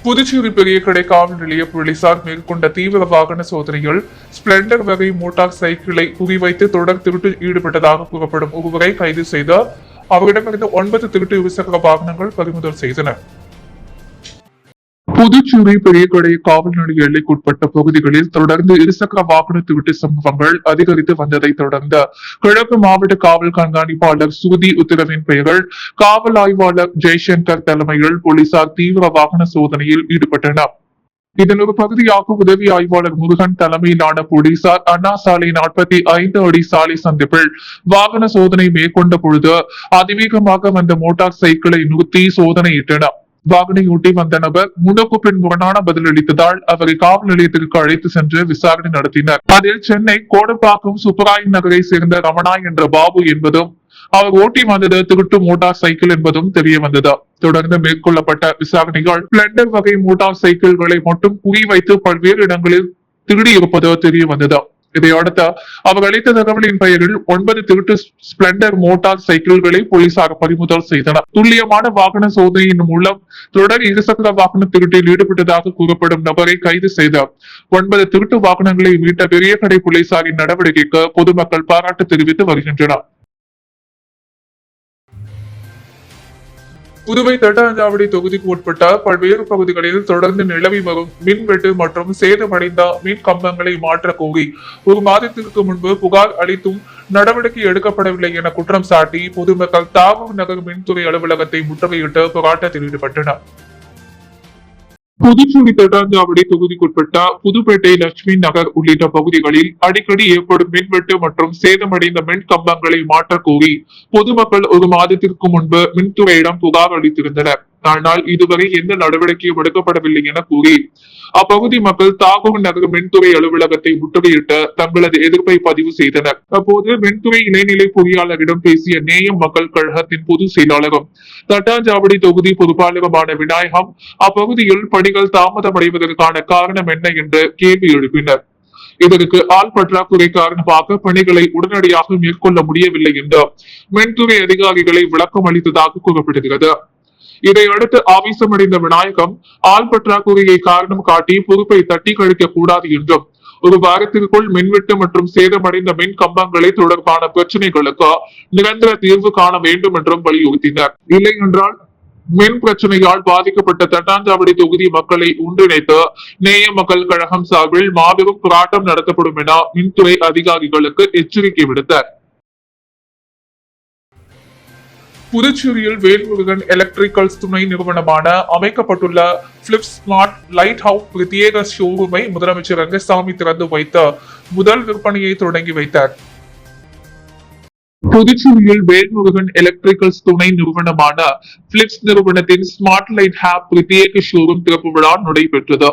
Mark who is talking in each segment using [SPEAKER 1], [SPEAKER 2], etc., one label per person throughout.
[SPEAKER 1] புதுச்சேரி பெரிய கடை காவல் நிலைய போலீசார் மேற்கொண்ட தீவிர வாகன சோதனையில் ஸ்பிளெண்டர் வகை மோட்டார் சைக்கிளை குறிவைத்து தொடர் திருட்டில் ஈடுபட்டதாக கூறப்படும் ஒருவரை கைது செய்த அவரிடமிருந்து 9 திருட்டு இருசக்கர வாகனங்கள் பறிமுதல் செய்தனர். புதுச்சேரி பெரிய கடை காவல் நிலைய எல்லைக்குட்பட்ட பகுதிகளில் தொடர்ந்து இருசக்கர வாகன திருட்டு சம்பவங்கள் அதிகரித்து வந்ததை தொடர்ந்து கிழக்கு மாவட்ட காவல் கண்காணிப்பாளர் சுருதி உத்தரவின் பெயரில் காவல் ஆய்வாளர் ஜெய்சங்கர் தலைமையில் போலீசார் தீவிர வாகன சோதனையில் ஈடுபட்டனர். இதன் ஒரு பகுதியாக உதவி ஆய்வாளர் முருகன் தலைமையிலான போலீசார் அண்ணா சாலை 45 அடி சாலை சந்திப்பில் வாகன சோதனை மேற்கொண்ட பொழுது அதிவேகமாக வந்த மோட்டார் சைக்கிளை நிறுத்தி சோதனையிட்டனர். வாகனையொட்டி வந்த நபர் முன்னுக்கு பின் முரணான பதிலளித்ததால் அவரை காவல் நிலையத்திற்கு அழைத்து சென்று விசாரணை நடத்தினர். அதில் சென்னை கோடம்பாக்கம் சுப்பராயன் நகரை சேர்ந்த ரமணா என்ற பாபு என்பதும் அவர் ஓட்டி வந்தது திருட்டு மோட்டார் சைக்கிள் என்பதும் தெரிய வந்தது. தொடர்ந்து மேற்கொள்ளப்பட்ட விசாரணைகள் ஸ்பிளெண்டர் வகை மோட்டார் சைக்கிள்களை மட்டும் குறிவைத்து பல்வேறு இடங்களில் திருடி இருப்பது தெரிய வந்தது. இதையடுத்து அவர் அளித்த தகவலின் பெயரில் 9 திருட்டு ஸ்பிளெண்டர் மோட்டார் சைக்கிள்களை போலீசார் பறிமுதல் செய்தனர். துல்லியமான வாகன சோதனையின் மூலம் தொடர் இருசக்கர வாகன திருட்டில் ஈடுபட்டதாக கூறப்படும் நபரை கைது செய்தார். 9 திருட்டு வாகனங்களை மீட்ட பெரிய கடை போலீசாரின் நடவடிக்கைக்கு பொதுமக்கள் பாராட்டு தெரிவித்து வருகின்றனர். புதுவை தட்டாஞ்சாவடி தொகுதிக்கு உட்பட்ட பல்வேறு பகுதிகளில் தொடர்ந்து நிலவி வரும் மின்வெட்டு மற்றும் சேதமடைந்த மின் கம்பங்களை மாற்ற கோரி ஒரு மாதத்திற்கு முன்பு புகார் அளித்தும் நடவடிக்கை எடுக்கப்படவில்லை என குற்றம் சாட்டி பொதுமக்கள் தாகூர் நகர் மின்துறை அலுவலகத்தை முற்றுகையிட்டு போராட்டத்தில் ஈடுபட்டனர். புதுச்சேரி தட்டாஞ்சாவடி தொகுதிக்குட்பட்ட புதுப்பேட்டை லட்சுமி நகர் உள்ளிட்ட பகுதிகளில் அடிக்கடி ஏற்படும் மின்வெட்டு மற்றும் சேதமடைந்த மின் கம்பங்களை மாற்ற கோரி பொதுமக்கள் ஒரு மாதத்திற்கு முன்பு மின்துறையிடம் புகார் அளித்திருந்தனர். ஆனால் இதுவரை எந்த நடவடிக்கையும் எடுக்கப்படவில்லை என கூறி அப்பகுதி மக்கள் தாகூர் நகர் மின்துறை அலுவலகத்தை முற்றுகையிட்டு தங்களது எதிர்ப்பை பதிவு செய்தனர். அப்போது மின்துறை இணைநிலை பொறியாளரிடம் பேசிய நேயம் மக்கள் கழகத்தின் பொதுச் செயலாளரும் தட்டாஞ்சாவடி தொகுதி பொறுப்பாளருமான விநாயகம் அப்பகுதியில் பணிகள் தாமதமடைவதற்கான காரணம் என்ன என்று கேள்வி எழுப்பினர். இதற்கு ஆள் பற்றாக்குறை காரணமாக பணிகளை உடனடியாக மேற்கொள்ள முடியவில்லை என்று மின்துறை அதிகாரிகளை விளக்கம் அளித்ததாக கூறப்படுகிறது. இதையடுத்து ஆவேசமடைந்த விநாயகம் ஆள் பற்றாக்குறையை காரணம் காட்டி பொறுப்பை தட்டி கழிக்க கூடாது என்றும் ஒரு வாரத்திற்குள் மின்வெட்டு மற்றும் சேதமடைந்த மின் கம்பங்களை தொடர்பான பிரச்சனைகளுக்கு நிரந்தர தீர்வு காண வேண்டும் என்றும் வலியுறுத்தினர். இல்லை என்றால் மின் பிரச்சனையால் பாதிக்கப்பட்ட தட்டாஞ்சாவடி தொகுதி மக்களை ஒன்றிணைத்து நேய மக்கள் கழகம் சார்பில் மாபெரும் போராட்டம் நடத்தப்படும் என மின்துறை அதிகாரிகளுக்கு எச்சரிக்கை விடுத்தார். புதுச்சேரியில் வேல்முருகன் எலக்ட்ரிக்கல்ஸ் துணை நிறுவனமான அமைக்கப்பட்டுள்ள பிலிப்ஸ் ஸ்மார்ட் லைட் ஹவுஸ் பிரத்யேக ஷோரூமை முதலமைச்சர் ரங்கசாமி திறந்து வைத்து முதல் விற்பனையை தொடங்கி வைத்தார். புதுச்சேரியில் வேல்முருகன் எலக்ட்ரிக்கல்ஸ் துணை நிறுவனமான பிலிப்ஸ் நிறுவனத்தின் ஸ்மார்ட் லைட் ஹாப் பிரத்யேக ஷோரூம் திறப்பு விழா நடைபெற்றது.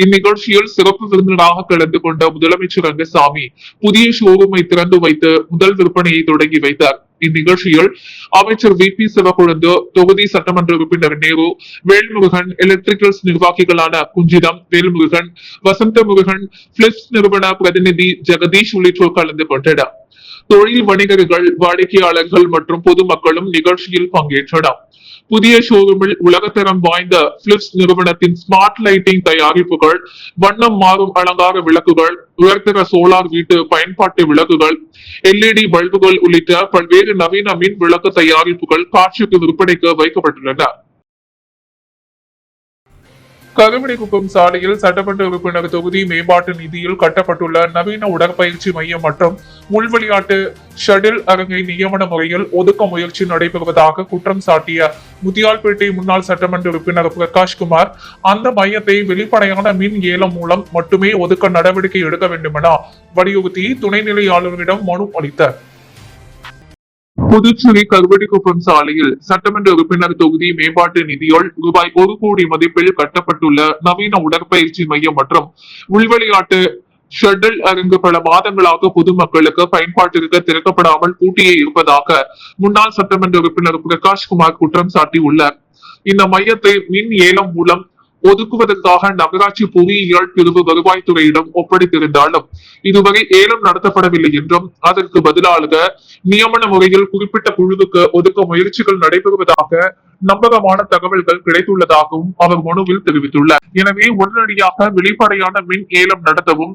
[SPEAKER 1] இந்நிகழ்ச்சியில் சிறப்பு விருந்தினராக கலந்து கொண்ட முதலமைச்சர் ரங்கசாமி புதிய ஷோரூமை திறந்து வைத்து முதல் விற்பனையை தொடங்கி வைத்தார். இந்நிகழ்ச்சியில் அமைச்சர் வி.பி. சிவக்கொழுந்து, தொகுதி சட்டமன்ற உறுப்பினர் நேரு, வேல்முருகன் எலக்ட்ரிக்கல்ஸ் நிர்வாகிகளான குஞ்சிதம், வேல்முருகன், வசந்த முருகன், பிலிப்ஸ் நிறுவன பிரதிநிதி ஜெகதீஷ் உள்ளிட்டோர் கலந்து கொண்டனர். தொழில் வணிகர்கள், வாடிக்கையாளர்கள் மற்றும் பொதுமக்களும் நிகழ்ச்சியில் பங்கேற்றனர். புதிய ஷோரூமில் உலகத்தரம் வாய்ந்த பிலிப்ஸ் நிறுவனத்தின் ஸ்மார்ட் லைட்டிங் தயாரிப்புகள், வண்ணம் மாறும் அலங்கார விளக்குகள், உயர்தர சோலார் வீட்டு பயன்பாட்டு விளக்குகள், LED பல்புகள் உள்ளிட்ட பல்வேறு நவீன மின் விளக்கு தயாரிப்புகள் காட்சிக்கு விற்பனைக்கு வைக்கப்பட்டுள்ளன. கருமணிக்குப்பம் சாலையில் சட்டமன்ற உறுப்பினர் தொகுதி மேம்பாட்டு நிதியில் கட்டப்பட்டுள்ள நவீன உடற்பயிற்சி மையம் மற்றும் உள்விளையாட்டு ஷட்டில் அரங்கை நியமன முறையில் ஒதுக்க முயற்சி நடைபெறுவதாக குற்றம் சாட்டிய முத்தியால்பேட்டை முன்னாள் சட்டமன்ற உறுப்பினர் பிரகாஷ்குமார் அந்த மையத்தை வெளிப்படையான மின் ஏலம் மூலம் மட்டுமே ஒதுக்க நடவடிக்கை எடுக்க வேண்டும் என வலியுறுத்தி துணைநிலை ஆளுநரிடம் மனு அளித்தார். புதுச்சேரி கருவடிக்குப்பம் சாலையில் சட்டமன்ற உறுப்பினர் தொகுதி மேம்பாட்டு நிதியால் ரூபாய் 1 கோடி மதிப்பில் கட்டப்பட்டுள்ள நவீன உடற்பயிற்சி மையம் மற்றும் உள்விளையாட்டு ஷட்டில் அரங்கு பல மாதங்களாக பொதுமக்களுக்கு பயன்பாட்டிற்கு திறக்கப்படாமல் பூட்டியே இருப்பதாக முன்னாள் சட்டமன்ற உறுப்பினர் பிரகாஷ்குமார் குற்றம் சாட்டியுள்ளார். இந்த மையத்தை மின் ஏலம் மூலம் ஒதுக்குவதற்காக நகராட்சி பொறியியல் பிரிவு வருவாய்த்துறையிடம் ஒப்படைத்திருந்தாலும் இதுவரை ஏலம் நடத்தப்படவில்லை என்றும் அதற்கு பதிலாக நியமன முறையில் குறிப்பிட்ட குழுவுக்கு ஒதுக்க முயற்சிகள் நடைபெறுவதாக நம்பகமான தகவல்கள் கிடைத்துள்ளதாகவும் அவர் மனுவில் தெரிவித்துள்ளார். எனவே உடனடியாக வெளிப்படையான மின் ஏலம் நடத்தவும்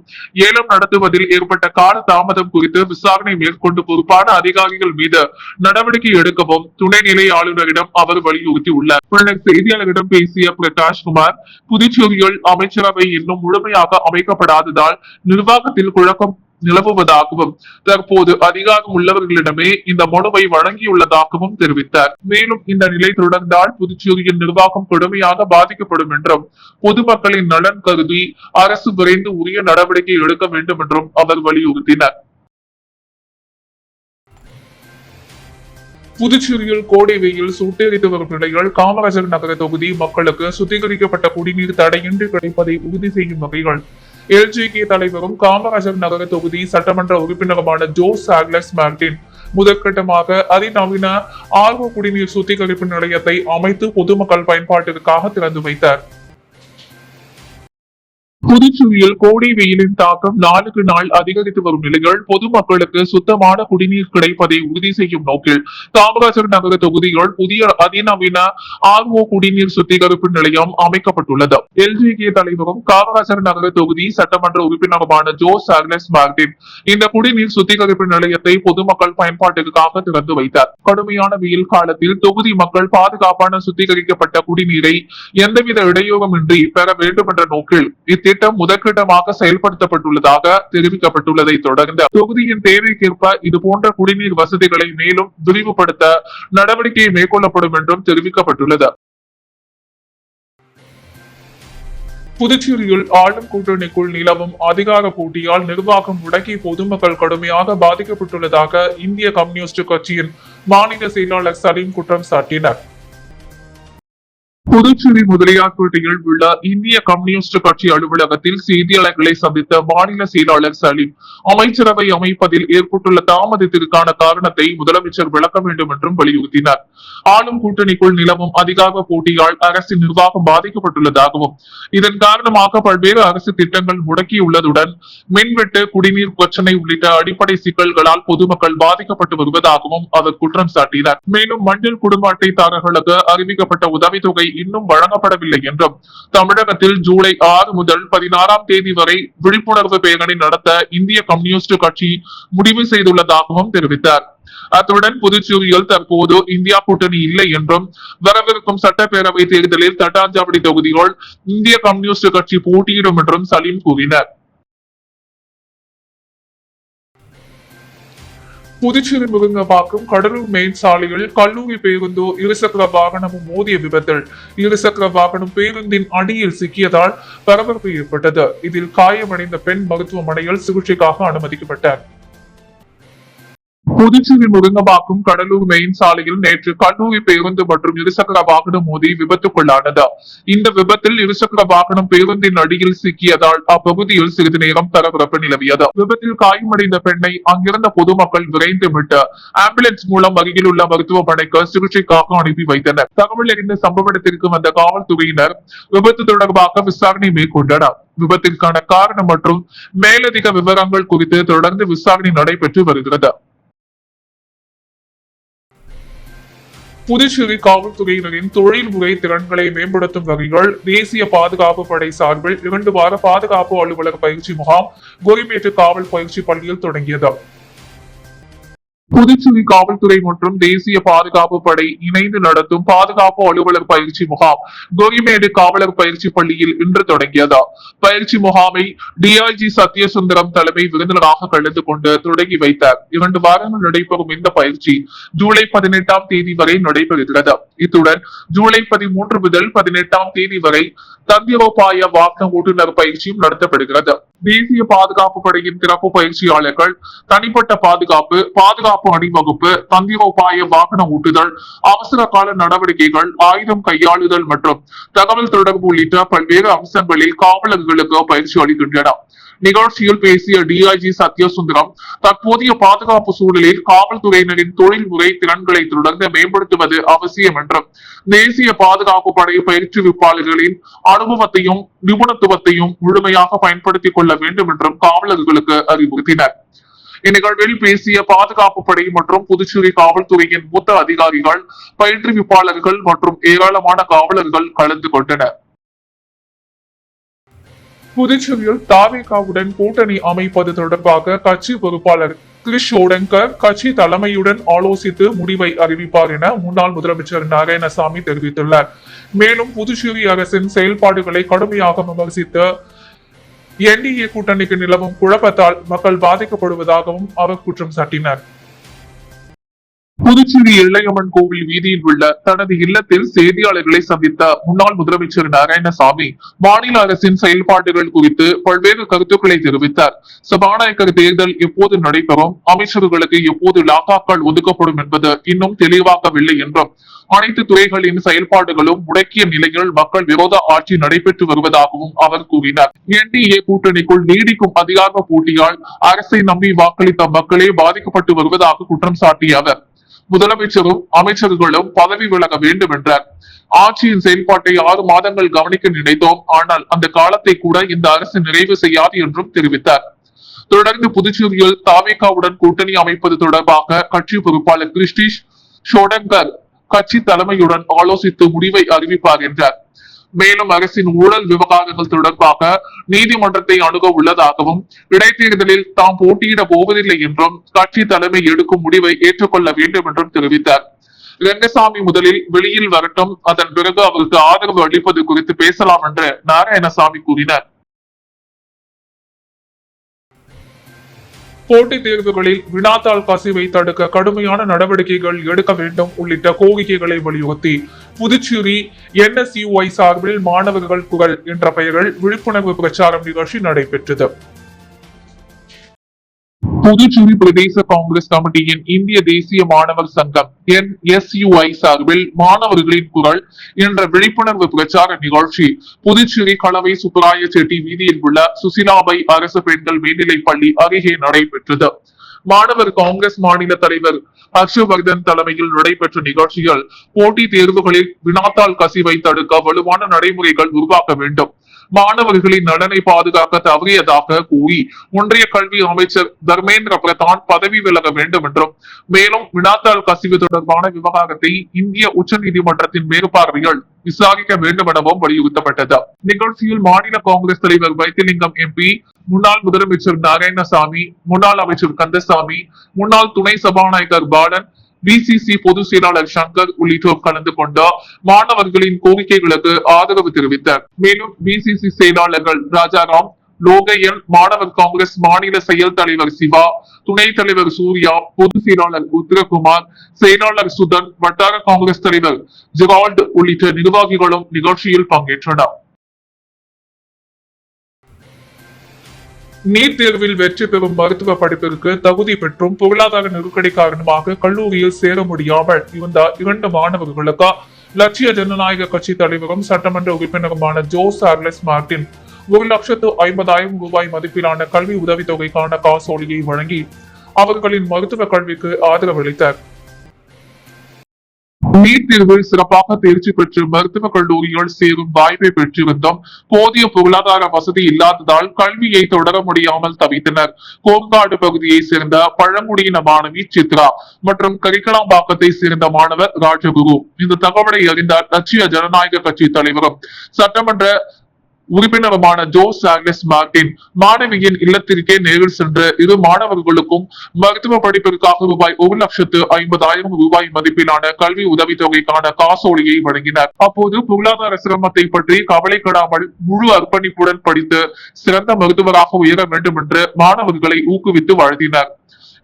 [SPEAKER 1] ஏலம் நடத்துவதில் ஏற்பட்ட கால தாமதம் குறித்து விசாரணை மேற்கொண்டு பொறுப்பான அதிகாரிகள் மீது நடவடிக்கை எடுக்கவும் துணைநிலை ஆளுநரிடம் அவர் வலியுறுத்தியுள்ளார். பின்னர் செய்தியாளர்களிடம் பேசிய பிரகாஷ்குமார், புதுச்சேரியில் அமைச்சரவை இன்னும் முழுமையாக அமைக்கப்படாததால் நிர்வாகத்தில் குழப்பம் நிலவுவதாகவும் தற்போது அதிகாரம் உள்ளவர்களிடமே இந்த மனுவை வழங்கியுள்ளதாகவும் தெரிவித்தார். மேலும் இந்த நிலை தொடர்ந்தால் புதுச்சேரியின் நிர்வாகம் கடுமையாக பாதிக்கப்படும் என்றும் பொதுமக்களின் நலன் கருதி அரசு விரைந்து உரிய நடவடிக்கை எடுக்க வேண்டும் என்றும் அவர் வலியுறுத்தினார். புதுச்சேரியில் கோடை வெயில் சுட்டெரித்து வரும் நிலையில் காமராஜர் நகர தொகுதி மக்களுக்கு சுத்திகரிக்கப்பட்ட குடிநீர் தடையின்றி கிடைப்பதை உறுதி செய்யும் வகைகள் எல்ஜிகே தலைவரும் காமராஜர் நகர தொகுதி சட்டமன்ற உறுப்பினருமான ஜோஸ் சாக்லஸ் மார்டின் முதற்கட்டமாக அதிநவீன ஆர்வ குடிநீர் சுத்திகரிப்பு நிலையத்தை அமைத்து பொதுமக்கள் பயன்பாட்டிற்காக திறந்து வைத்தார். புதுச்சேரியில் கோடை வெயிலின் தாக்கம் நாளுக்கு நாள் அதிகரித்து வரும் நிலையில் பொதுமக்களுக்கு சுத்தமான குடிநீர் கிடைப்பதை உறுதி செய்யும் நோக்கில் காமராஜர் நகர தொகுதியில் புதிய அதிநவீன ஆர்ஓ குடிநீர் சுத்திகரிப்பு நிலையம் அமைக்கப்பட்டுள்ளது. எல்ஜிகே தலைவரும் காமராஜர் நகர தொகுதி சட்டமன்ற உறுப்பினருமான ஜோஸ் சாக்லஸ் மார்டின் இந்த குடிநீர் சுத்திகரிப்பு நிலையத்தை பொதுமக்கள் பயன்பாட்டிற்காக திறந்து வைத்தார். கடுமையான வெயில் காலத்தில் தொகுதி மக்கள் பாதுகாப்பான சுத்திகரிக்கப்பட்ட குடிநீரை எந்தவித இடையூறுமின்றி பெற வேண்டும் என்ற நோக்கில் திட்டம் முதற்கட்டமாக செயல்படுத்தப்பட்டுள்ளதாக தெரிவிக்கப்பட்டுள்ளதை தொடர்ந்து தொகுதியின் தேவைக்கேற்ப இதுபோன்ற குடிநீர் வசதிகளை மேலும் விரிவுபடுத்த நடவடிக்கை மேற்கொள்ளப்படும் என்றும் தெரிவிக்கப்பட்டுள்ளது. புதுச்சேரியில் ஆளும் கூட்டணிக்குள் நிலவும் அதிகார போட்டியால் நிர்வாகம் முடக்கி பொதுமக்கள் கடுமையாக பாதிக்கப்பட்டுள்ளதாக இந்திய கம்யூனிஸ்ட் கட்சியின் மாநில செயலாளர் சலீம் குற்றம் சாட்டினார். புதுச்சேரி முதலியார்பேட்டையில் உள்ள இந்திய கம்யூனிஸ்ட் கட்சி அலுவலகத்தில் செய்தியாளர்களை சந்தித்த மாநில செயலாளர் சலீம் அமைச்சரவை அமைப்பதில் ஏற்பட்டுள்ள தாமதத்திற்கான காரணத்தை முதலமைச்சர் விளக்க வேண்டும் என்றும் வலியுறுத்தினார். ஆளும் கூட்டணிக்குள் நிலவும் அதிகார போட்டியால் அரசின் நிர்வாகம் பாதிக்கப்பட்டுள்ளதாகவும் இதன் காரணமாக பல்வேறு அரசு திட்டங்கள் முடக்கியுள்ளதுடன் மின்வெட்டு, குடிநீர் பிரச்சனை உள்ளிட்ட அடிப்படை சிக்கல்களால் பொதுமக்கள் பாதிக்கப்பட்டு வருவதாகவும் அவர் குற்றம் சாட்டினார். மேலும் மஞ்சள் குடும்ப அட்டைதாரர்களுக்கு அறிவிக்கப்பட்ட உதவித்தொகை இன்னும் வழங்கப்படவில்லை என்றும் தமிழகத்தில் ஜூலை 6 முதல் 16ஆம் தேதி வரை விழிப்புணர்வு பேரணி நடத்த இந்திய கம்யூனிஸ்ட் கட்சி முடிவு செய்துள்ளதாகவும் தெரிவித்தார். அத்துடன் புதுச்சேரியில் தற்போது இந்தியா கூட்டணி இல்லை என்றும் வரவிருக்கும் சட்டப்பேரவை தேர்தலில் தட்டாஞ்சாவடி தொகுதியில் இந்திய கம்யூனிஸ்ட் கட்சி போட்டியிடும் என்றும் சலீம் கூறினார். புதுச்சேரி முருங்கம்பாக்கம் கடலூர் மெயின் சாலையில் கல்லூரி பேருந்து இருசக்கர வாகனமும் மோதிய விபத்தில் இருசக்கர வாகனம் பேருந்தின் அடியில் சிக்கியதால் பரபரப்பு ஏற்பட்டது. இதில் காயமடைந்த பெண் மருத்துவமனையில் சிகிச்சைக்காக அனுமதிக்கப்பட்டார். புதுச்சேரி முருங்கம்பாக்கம் கடலூர் மெயின் சாலையில் நேற்று கல்லூரி பேருந்து மற்றும் இருசக்கர வாகனம் மோதி விபத்துக்குள்ளானது. இந்த விபத்தில் இருசக்கர வாகனம் பேருந்தின் அடியில் சிக்கியதால் அப்பகுதியில் சிறிது நேரம் பரபரப்பு நிலவியது. விபத்தில் காயமடைந்த பெண்ணை அங்கிருந்த பொதுமக்கள் விரைந்து விட்டு ஆம்புலன்ஸ் மூலம் அருகில் உள்ள மருத்துவமனைக்கு சிகிச்சைக்காக அனுப்பி வைத்தனர். தகவல் அறிந்த சம்பவ இடத்திற்கு வந்த காவல்துறையினர் விபத்து தொடர்பாக விசாரணை மேற்கொண்டனர். விபத்திற்கான காரணம் மற்றும் மேலதிக விவரங்கள் குறித்து தொடர்ந்து விசாரணை நடைபெற்று வருகிறது. புதுச்சேரி காவல்துறையினரின் தொழில்முறை திறன்களை மேம்படுத்தும் வகையில் தேசிய பாதுகாப்பு படை சார்பில் 2 வார பாதுகாப்பு அலுவலக பயிற்சி முகாம் கோரிமேட்டு காவல் பயிற்சி பள்ளியில் தொடங்கியது. புதுச்சேரி காவல்துறை மற்றும் தேசிய பாதுகாப்பு படை இணைந்து நடத்தும் பாதுகாப்பு அலுவலர் பயிற்சி முகாம் கோரிமேடு காவலர் பயிற்சி பள்ளியில் இன்று தொடங்கியது. பயிற்சி முகாமை டிஐஜி சத்யசுந்தரம் தலைமை விருந்தினராக கலந்து கொண்டு தொடங்கி வைத்தார். 2 வாரங்கள் நடைபெறும் இந்த பயிற்சி ஜூலை 18ஆம் தேதி வரை நடைபெறுகிறது. இத்துடன் ஜூலை 13 முதல் 18ஆம் தேதி வரை தந்திரோபாய வாகன ஓட்டுநர் பயிற்சியும் நடத்தப்படுகிறது. தேசிய பாதுகாப்பு படையின் சிறப்பு பயிற்சியாளர்கள் தனிப்பட்ட பாதுகாப்பு அணிவகுப்பு, தந்திரோபாய வாகன ஓட்டுதல், அவசர கால நடவடிக்கைகள், ஆயுதம் கையாளுதல் மற்றும் தகவல் தொடர்பு உள்ளிட்ட பல்வேறு அம்சங்களில் காவலர்களுக்கு பயிற்சி அளிக்கின்றனர். நிகழ்ச்சியில் பேசிய டிஐஜி சத்யசுந்தரம், தற்போதைய பாதுகாப்பு சூழலில் காவல்துறையினரின் தொழில்முறை திறன்களை தொடர்ந்து மேம்படுத்துவது அவசியம் என்றும், தேசிய பாதுகாப்பு படை பயிற்றுவிப்பாளர்களின் அனுபவத்தையும் நிபுணத்துவத்தையும் முழுமையாக பயன்படுத்திக் கொள்ள வேண்டும் என்றும் காவலர்களுக்கு அறிவுறுத்தினர். இந்நிகழ்வில் பேசிய பாதுகாப்பு படை மற்றும் புதுச்சேரி காவல்துறையின் மூத்த அதிகாரிகள், பயிற்றுவிப்பாளர்கள் மற்றும் ஏராளமான காவலர்கள் கலந்து கொண்டனர். புதுச்சேரியில் தாவேகாவுடன் கூட்டணி அமைப்பது தொடர்பாக கட்சி பொறுப்பாளர் கிரிஷ் ஓடங்கர் கட்சி தலைமையுடன் ஆலோசித்து முடிவை அறிவிப்பார் என முன்னாள் முதலமைச்சர் நாராயணசாமி தெரிவித்துள்ளார். மேலும் புதுச்சேரி அரசின் செயல்பாடுகளை கடுமையாக விமர்சித்த என்டிஏ கூட்டணிக்கு நிலவும் குழப்பத்தால் மக்கள் பாதிக்கப்படுவதாகவும் அவர் குற்றம் சாட்டினார். புதுச்சேரி எல்லையம்மன் கோவில் வீதியில் உள்ள தனது இல்லத்தில் செய்தியாளர்களை சந்தித்த முன்னாள் முதலமைச்சர் நாராயணசாமி, மாநில அரசின் செயல்பாடுகள் குறித்து பல்வேறு கருத்துக்களை தெரிவித்தார். சபாநாயகர் தேர்தல் எப்போது நடைபெறும், அமைச்சர்களுக்கு எப்போது லாக்காக்கள் ஒதுக்கப்படும் என்பது இன்னும் தெளிவாகவில்லை என்றும், அனைத்து துறைகளின் செயல்பாடுகளும் முடக்கிய நிலையில் மக்கள் விரோத ஆட்சி நடைபெற்று வருவதாகவும் அவர் கூறினார். என்டிஏ கூட்டணிக்குள் நீடிக்கும் அதிகார போட்டியால் அரசை நம்பி வாக்களித்த மக்களே பாதிக்கப்பட்டு வருவதாக குற்றம் சாட்டிய அவர், முதலமைச்சரும் அமைச்சர்களும் பதவி விலக வேண்டும் என்றார். ஆட்சியின் செயல்பாட்டை 6 மாதங்கள் கவனிக்க நினைத்தோம், ஆனால் அந்த காலத்தை கூட இந்த அரசு நிறைவு செய்யாது என்றும் தெரிவித்தார். தொடர்ந்து புதுச்சேரியில் தாவேகாவுடன் கூட்டணி அமைப்பது தொடர்பாக கட்சி பொறுப்பாளர் கிரிஷ் ஷோடங்கர் கட்சி தலைமையுடன் ஆலோசித்து முடிவை அறிவிப்பார் என்றார். மேலும் அரசின் ஊழல் விவகாரங்கள் தொடர்பாக நீதிமன்றத்தை அணுக உள்ளதாகவும், இடைத்தேர்தலில் தாம் போட்டியிட போவதில்லை என்றும், கட்சி தலைமை எடுக்கும் முடிவை ஏற்றுக்கொள்ள வேண்டும் என்றும் தெரிவித்தார். ரங்கசாமி முதலில் வெளியில் வரட்டும், அதன் பிறகு அவருக்கு ஆதரவு அளிப்பது குறித்து பேசலாம் என்று நாராயணசாமி கூறினார். போட்டித் தேர்வுகளில் வினாத்தாள் கசிவை தடுக்க கடுமையான நடவடிக்கைகள் எடுக்க வேண்டும் உள்ளிட்ட கோரிக்கைகளை வலியுறுத்தி புதுச்சேரி NSUI சார்பில் மாணவர்கள் குரல் என்ற பெயரில் விழிப்புணர்வு பிரச்சாரம் நிகழ்ச்சி நடைபெற்றது. புதுச்சேரி பிரதேச காங்கிரஸ் கமிட்டியின் இந்திய தேசிய மாணவர் சங்கம் NSUI சார்பில் மாணவர்களின் குரல் என்ற விழிப்புணர்வு பிரச்சார நிகழ்ச்சி புதுச்சேரி கலவை சுப்பராய செட்டி வீதியில் உள்ள சுசிலாபை அரசு பெண்கள் மேல்நிலைப் பள்ளி அருகே நடைபெற்றது. மாணவர் காங்கிரஸ் மாநில தலைவர் ஹர்ஷவர்தன் தலைமையில் நடைபெற்ற நிகழ்ச்சியில் போட்டித் தேர்வுகளில் வினாத்தாள் கசிவை தடுக்க வலுவான நடைமுறைகள் உருவாக்க வேண்டும், மாணவர்களின் நலனை பாதுகாக்க தவறியதாக கூறி ஒன்றிய கல்வி அமைச்சர் தர்மேந்திர பிரதான் பதவி விலக வேண்டும் என்றும், மேலும் வினாத்தாள் கசிவு தொடர்பான விவகாரத்தை இந்திய உச்ச நீதிமன்றத்தின் மேற்பார்வையில் விசாரிக்க வேண்டும் எனவும் வலியுறுத்தப்பட்டது. நிகழ்ச்சியில் மாநில காங்கிரஸ் தலைவர் வைத்திலிங்கம் MP, முன்னாள் முதலமைச்சர் நாராயணசாமி, முன்னாள் அமைச்சர் கந்தசாமி, முன்னாள் துணை சபாநாயகர் பாலன், BCC பொதுச் செயலாளர் சங்கர் உள்ளிட்டோர் கலந்து கொண்ட மாணவர்களின் கோரிக்கைகளுக்கு ஆதரவு தெரிவித்தார். மேலும் BCC செயலாளர்கள் ராஜாராம், லோகையன், மாணவர் காங்கிரஸ் மாநில செயல் தலைவர் சிவா, துணைத் தலைவர் சூர்யா, பொதுச் செயலாளர் உத்தரகுமார், செயலாளர் சுதன், வட்டார காங்கிரஸ் தலைவர் ஜெரால்டு உள்ளிட்ட நிர்வாகிகளும் நிகழ்ச்சியில் பங்கேற்றனர். நீட் தேர்வில் வெற்றி பெறும் மருத்துவ படிப்பிற்கு தகுதி பெற்றும் பொருளாதார நெருக்கடி காரணமாக கல்லூரியில் சேர முடியாமல் இருந்த 2 மாணவர்களுக்கு லட்சிய ஜனநாயக கட்சி தலைவரும் சட்டமன்ற உறுப்பினருமான ஜோ சார்லஸ் மார்டின் 1,50,000 ரூபாய் மதிப்பிலான கல்வி உதவித்தொகைக்கான காசோலையை வழங்கி அவர்களின் மருத்துவ கல்விக்கு ஆதரவு அளித்தார். நீட் தேர்வில் சிறப்பாக தேர்ச்சி பெற்று மருத்துவக் கல்லூரியில் சேரும் வாய்ப்பை பெற்றிருந்தும் போதிய பொருளாதார வசதி இல்லாததால் கல்வியை தொடர முடியாமல் தவித்தனர். கோங்காடு பகுதியை சேர்ந்த பழங்குடியின மாணவி சித்ரா மற்றும் கரிக்கலாம்பாக்கத்தை சேர்ந்த மாணவர் ராஜகுரு. இந்த தகவலை அறிந்த லட்சிய ஜனநாயக கட்சி தலைவரும் சட்டமன்ற உறுப்பினருமான ஜோ சார்லஸ் மார்டின் மாணவியின் இல்லத்திற்கே நேரில் சென்று 2 மாணவர்களுக்கும் மருத்துவ படிப்பிற்காக ரூபாய் 1,50,000 ரூபாய் மதிப்பிலான கல்வி உதவித்தொகைக்கான காசோலையை வழங்கினார். அப்போது பொருளாதார சிரமத்தை பற்றி கவலைப்படாமல் முழு அர்ப்பணிப்புடன் படித்து சிறந்த மருத்துவராக உயர வேண்டும் என்று மாணவர்களை ஊக்குவித்து வாழ்த்தினார்.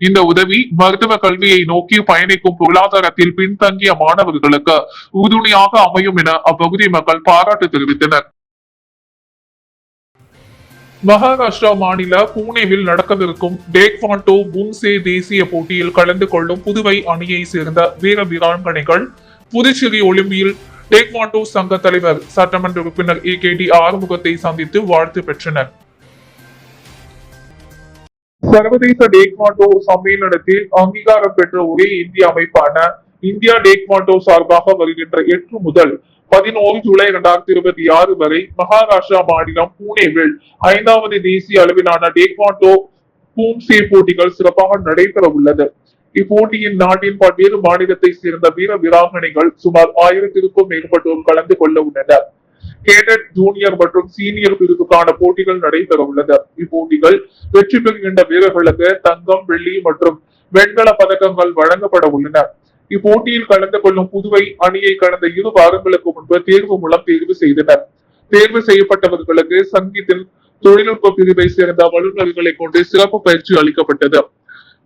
[SPEAKER 1] இந்த உதவி மருத்துவ கல்வியை நோக்கி பயணிக்கும் பொருளாதாரத்தில் பின்தங்கிய மாணவர்களுக்கு உறுதுணையாக அமையும் என அப்பகுதி மக்கள் பாராட்டு தெரிவித்தனர். மகாராஷ்டிரா மாநில புனேவில் நடக்கவிருக்கும் டேக்வாண்டோ புன்சே தேசிய போட்டியில் கலந்து கொள்ளும் புதுவை அணியை சேர்ந்த வீர வீராங்கனைகள் புதுச்சேரி ஒலிம்பியில் டேக்வாண்டோ சங்க தலைவர் சட்டமன்ற உறுப்பினர் AKD ஆறுமுகத்தை சந்தித்து வாழ்த்து பெற்றனர். சர்வதேச டேக்வாண்டோ சம்மேளனத்தில் அங்கீகாரம் பெற்ற ஒரே இந்திய அமைப்பான இந்தியா டேக்வாண்டோ சார்பாக வருகின்ற 8 முதல் 11 ஜூலை 2026 வரை மகாராஷ்டிரா மாநிலம் புனேவில் 5வது தேசிய அளவிலான டேக்வாண்டோ பூம்சே போட்டிகள் சிறப்பாக நடைபெற உள்ளது. இப்போட்டியின் நாட்டின் பல்வேறு மாநிலத்தை சேர்ந்த வீர வீராங்கனைகள் சுமார் 1000க்கும் மேற்பட்டோர் கலந்து கொள்ள உள்ளனர். கேடட், ஜூனியர் மற்றும் சீனியர் பிரிவுக்கான போட்டிகள் நடைபெற உள்ளது. இப்போட்டிகள் வெற்றி பெறுகின்ற வீரர்களுக்கு தங்கம், வெள்ளி மற்றும் வெண்கல பதக்கங்கள் வழங்கப்பட உள்ளன. இப்போட்டியில் கலந்து கொள்ளும் புதுவை அணியை கடந்த 2 வாரங்களுக்கு முன்பு தேர்வு மூலம் தேர்வு செய்தனர். தேர்வு செய்யப்பட்டவர்களுக்கு சங்கீத்தின் தொழில்நுட்ப பிரிவை சேர்ந்த வல்லுநர்களை கொண்டு சிறப்பு பயிற்சி அளிக்கப்பட்டது.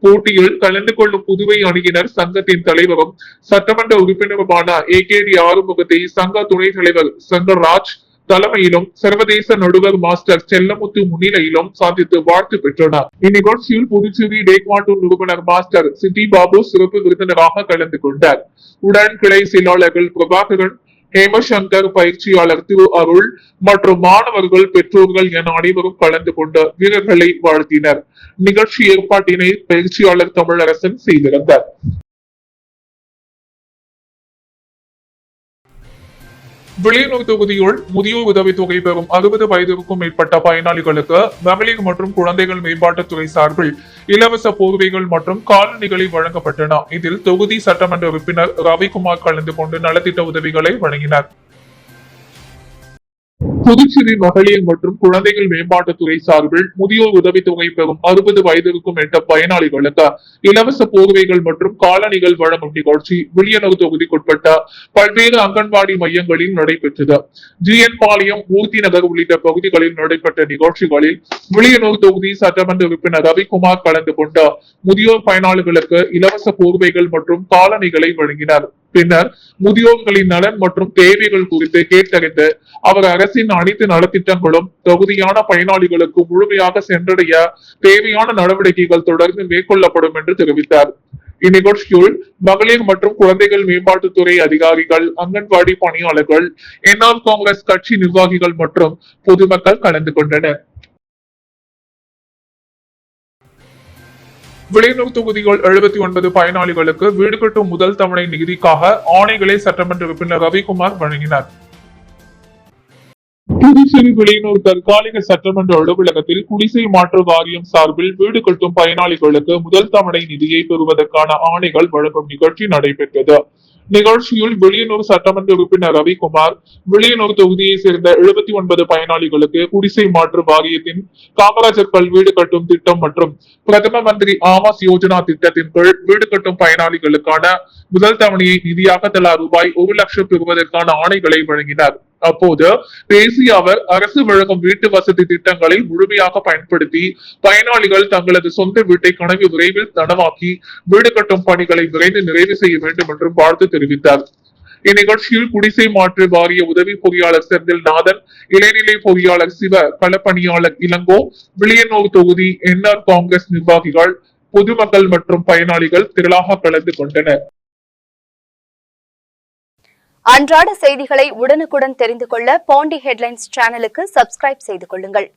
[SPEAKER 1] போட்டியில் கலந்து கொள்ளும் புதுவை அணியினர் சங்கத்தின் தலைவரும் சட்டமன்ற உறுப்பினருமான AKD ஆறுமுகத்தை சங்க துணைத் தலைவர் சங்கர்ராஜ் தலைமையிலும் சர்வதேச நடுவர் மாஸ்டர் செல்லமுத்து முன்னிலையிலும் சந்தித்து வாழ்த்து பெற்றனர். இந்நிகழ்ச்சியில் புதுச்சேரி டேக்வாண்டோ நிறுவனர் மாஸ்டர் சிட்டி பாபு சிறப்பு விருந்தினராக கலந்து கொண்டார். உடன் கிளை செயலாளர்கள் பிரபாகரன், ஹேமசங்கர், பயிற்சியாளர் திரு அருள் மற்றும் மாணவர்கள், பெற்றோர்கள் என அனைவரும் கலந்து கொண்டு வீரர்களை வாழ்த்தினர். நிகழ்ச்சி ஏற்பாட்டினை பயிற்சியாளர் தமிழரசன் செய்திருந்தார். வெளியூர் தொகுதியுள் முதியோர் உதவித்தொகை பெறும் 60 வயதிற்கும் மேற்பட்ட பயனாளிகளுக்கு மகளிர் மற்றும் குழந்தைகள் மேம்பாட்டுத்துறை சார்பில் இலவச போர்வைகள் மற்றும் காலணிகளை வழங்கப்பட்டன. இதில் தொகுதி சட்டமன்ற உறுப்பினர் ரவிக்குமார் கலந்து கொண்டு நலத்திட்ட உதவிகளை வழங்கினார். புதுச்சேரி மகளிர் மற்றும் குழந்தைகள் மேம்பாட்டுத்துறை சார்பில் முதியோர் உதவித்தொகை பெறும் 60 வயதிற்கும் மேற்பட்ட பயனாளிகளுக்கு இலவச போர்வைகள் மற்றும் காலணிகள் வழங்கும் நிகழ்ச்சி வில்லியனூர் தொகுதிக்குட்பட்ட பல்வேறு அங்கன்வாடி மையங்களில் நடைபெற்றது. GN பாளையம், மூர்த்தி நகர் உள்ளிட்ட பகுதிகளில் நடைபெற்ற நிகழ்ச்சிகளில் வில்லியனூர் தொகுதி சட்டமன்ற உறுப்பினர் ரவிக்குமார் கலந்து கொண்ட முதியோர் பயனாளிகளுக்கு இலவச போர்வைகள் மற்றும் காலணிகளை வழங்கினார். பின்னர் முதியோர்களின் நலன் மற்றும் தேவைகள் குறித்து கேட்டறிந்து அவர் அரசின் அனைத்து நலத்திட்டங்களும் தொகுதியான பயனாளிகளுக்கு முழுமையாக சென்றடைய தேவையான நடவடிக்கைகள் தொடர்ந்து மேற்கொள்ளப்படும் என்று தெரிவித்தார். இந்நிகழ்ச்சியில் மகளிர் மற்றும் குழந்தைகள் மேம்பாட்டுத்துறை அதிகாரிகள், அங்கன்வாடி பணியாளர்கள், NR காங்கிரஸ் கட்சி நிர்வாகிகள் மற்றும் பொதுமக்கள் கலந்து கொண்டனர். வெளியூர் தொகுதிகள் 79 பயனாளிகளுக்கு வீடு கட்டும் முதல் தவணை நிதிக்காக ஆணைகளை சட்டமன்ற உறுப்பினர் ரவிக்குமார் வழங்கினார். புதுச்சேரி வெளியூர் தற்காலிக சட்டமன்ற அலுவலகத்தில் குடிசை மாற்று வாரியம் சார்பில் வீடு கட்டும் பயனாளிகளுக்கு முதல் தவணை நிதியை பெறுவதற்கான ஆணைகள் வழங்கும் நிகழ்ச்சி நடைபெற்றது. நிகழ்ச்சியில் வெளியனூர் சட்டமன்ற உறுப்பினர் ரவிக்குமார் வெளியனூர் தொகுதியை சேர்ந்த 79 பயனாளிகளுக்கு குடிசை மாற்று வாரியத்தின் காமராஜர் வீடு கட்டும் திட்டம் மற்றும் பிரதம மந்திரி ஆவாஸ் யோஜனா திட்டத்தின் கீழ் வீடு கட்டும் பயனாளிகளுக்கான முதல் தவணையை நிதியாக தலா ரூபாய் 1 லட்சம் பெறுவதற்கான ஆணைகளை வழங்கினார். அப்போது பேசிய அவர் அரசு வழங்கும் வீட்டு வசதி திட்டங்களை முழுமையாக பயன்படுத்தி பயனாளிகள் தங்களது சொந்த வீட்டை கனவு விரைவில் நனவாக்கி வீடு கட்டும் பணிகளை விரைந்து நிறைவு செய்ய வேண்டும் என்றும் வாழ்த்து தெரிவித்தார். இந்நிகழ்ச்சியில் குடிசை மாற்று வாரிய உதவி பொறியாளர் செந்தில் நாதன், இளைநிலை பொறியாளர் சிவ, களப்பணியாளர் இளங்கோ, வில்லியனூர் தொகுதி NR காங்கிரஸ் நிர்வாகிகள், பொதுமக்கள் மற்றும் பயனாளிகள் திரளாக கலந்து கொண்டனர்.
[SPEAKER 2] அன்றாட செய்திகளை உடனுக்குடன் தெரிந்து கொள்ள பாண்டி ஹெட்லைன்ஸ் சேனலுக்கு சப்ஸ்கிரைப் செய்து கொள்ளுங்கள்.